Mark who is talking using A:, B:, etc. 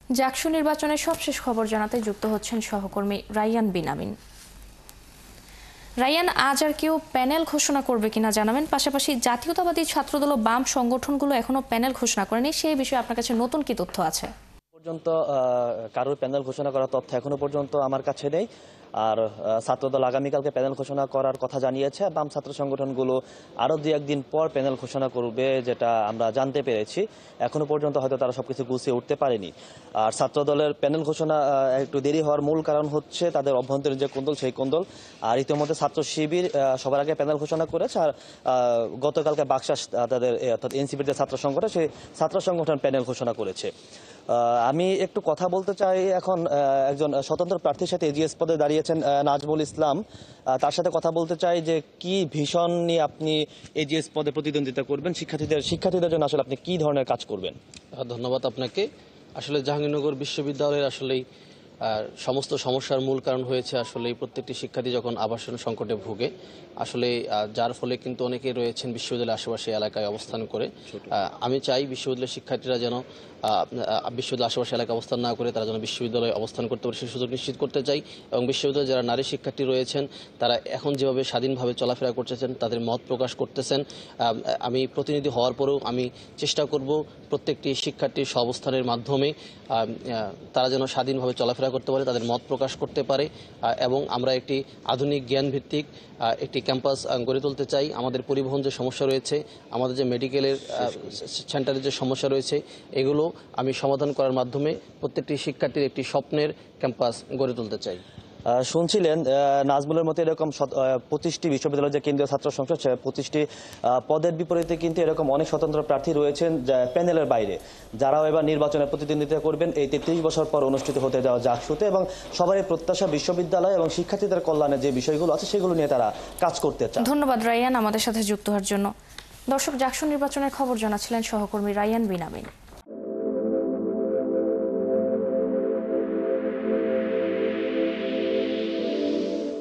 A: জাকসু নির্বাচনের সবশেষ খবর জানাতে যুক্ত হচ্ছেন সহকর্মী রাইয়ান বিনামিন। রাইয়ান, আজ আর কেউ প্যানেল ঘোষণা করবে কিনা জানাবেন, পাশাপাশি জাতীয়তাবাদী ছাত্রদল ও বাম সংগঠনগুলো এখনো প্যানেল ঘোষণা করেনি, সেই বিষয়ে আপনার কাছে নতুন কি তথ্য আছে?
B: পর্যন্ত কারোর প্যানেল ঘোষণা করার তথ্য এখনো পর্যন্ত আমার কাছে নেই। আর ছাত্রদল আগামীকালকে প্যানেল ঘোষণা করার কথা জানিয়েছে। বাম ছাত্র সংগঠনগুলো আরও দু একদিন পর প্যানেল ঘোষণা করবে, যেটা আমরা জানতে পেরেছি। এখনো পর্যন্ত হয়তো তারা সবকিছু গুছিয়ে উঠতে পারেনি। আর ছাত্রদলের প্যানেল ঘোষণা একটু দেরি হওয়ার মূল কারণ হচ্ছে তাদের অভ্যন্তরীণ যে কোন্দল, সেই কোন্দল। আর ইতিমধ্যে ছাত্র শিবির সবার আগে প্যানেল ঘোষণা করেছে। আর গতকালকে বাকশাস তাদের অর্থাৎ এনসিপির যে ছাত্র সংগঠন, সেই ছাত্র সংগঠন প্যানেল ঘোষণা করেছে। আমি একটু কথা বলতে চাই এখন একজন স্বতন্ত্র প্রার্থীর সাথে এজিএস পদে দাঁড়িয়েছেন নাজমুল ইসলাম। তার সাথে কথা বলতে চাই যে কি ভীষণ নিয়ে আপনি এজিএস পদে প্রতিদ্বন্দ্বিতা করবেন, শিক্ষার্থীদের জন্য আসলে আপনি কি ধরনের কাজ করবেন?
C: ধন্যবাদ আপনাকে। আসলে জাহাঙ্গীরনগর বিশ্ববিদ্যালয়ের আসলেই সমস্ত সমস্যার মূল কারণ হয়েছে আসলে প্রত্যেকটি শিক্ষার্থী যখন আবাসন সংকটে ভোগে, আসলে যার ফলে কিন্তু অনেকেই রয়েছেন বিশ্ববিদ্যালয়ের আশেপাশে এলাকায় অবস্থান করে। আমি চাই বিশ্ববিদ্যালয়ের শিক্ষার্থীরা যেন বিশ্ববিদ্যালয়ের আশেপাশে এলাকায় অবস্থান না করে তারা যেন বিশ্ববিদ্যালয়ে অবস্থান করতে পারে, সেই সুযোগ নিশ্চিত করতে চাই। এবং বিশ্ববিদ্যালয়ে যারা নারী শিক্ষার্থী রয়েছেন তারা এখন যেভাবে স্বাধীনভাবে চলাফেরা করতেছেন, তাদের মত প্রকাশ করতেছেন, আমি প্রতিনিধি হওয়ার পরেও আমি চেষ্টা করব প্রত্যেকটি শিক্ষার্থীর সহাবস্থানের মাধ্যমে তারা যেন স্বাধীনভাবে চলাফেরা করতে পারে, তাদের মত প্রকাশ করতে পারে। এবং আমরা একটি আধুনিক জ্ঞানভিত্তিক একটি ক্যাম্পাস গড়ে তুলতে চাই। আমাদের পরিবহন যে সমস্যা রয়েছে, আমাদের যে মেডিকেলের সেন্টারের যে সমস্যা রয়েছে, এগুলো আমি সমাধান করার মাধ্যমে প্রত্যেকটি শিক্ষার্থীর একটি স্বপ্নের ক্যাম্পাস গড়ে তুলতে চাই।
B: শুনছিলেন নাজমুলের মতো এরকম 25টি বিশ্ববিদ্যালয় যে কেন্দ্রীয় ছাত্র সংসদ, 25টি পদের বিপরীতে কিন্তু এরকম অনেক স্বতন্ত্র প্রার্থী রয়েছেন প্যানেলের বাইরে, যারাও এবার নির্বাচনে প্রতিদ্বন্দ্বিতা করবেন এই 33 বছর পর অনুষ্ঠিত হতে যাওয়া জাকসুতে। এবং সবারই প্রত্যাশা বিশ্ববিদ্যালয় এবং শিক্ষার্থীদের কল্যাণে যে বিষয়গুলো আছে সেগুলো নিয়ে তারা কাজ করতে চায়।
A: ধন্যবাদ রাইয়ান আমাদের সাথে যুক্ত হওয়ার জন্য। দর্শক, জাকসু নির্বাচনের খবর জানাচ্ছিলেন সহকর্মী রাইয়ান বিনামিন।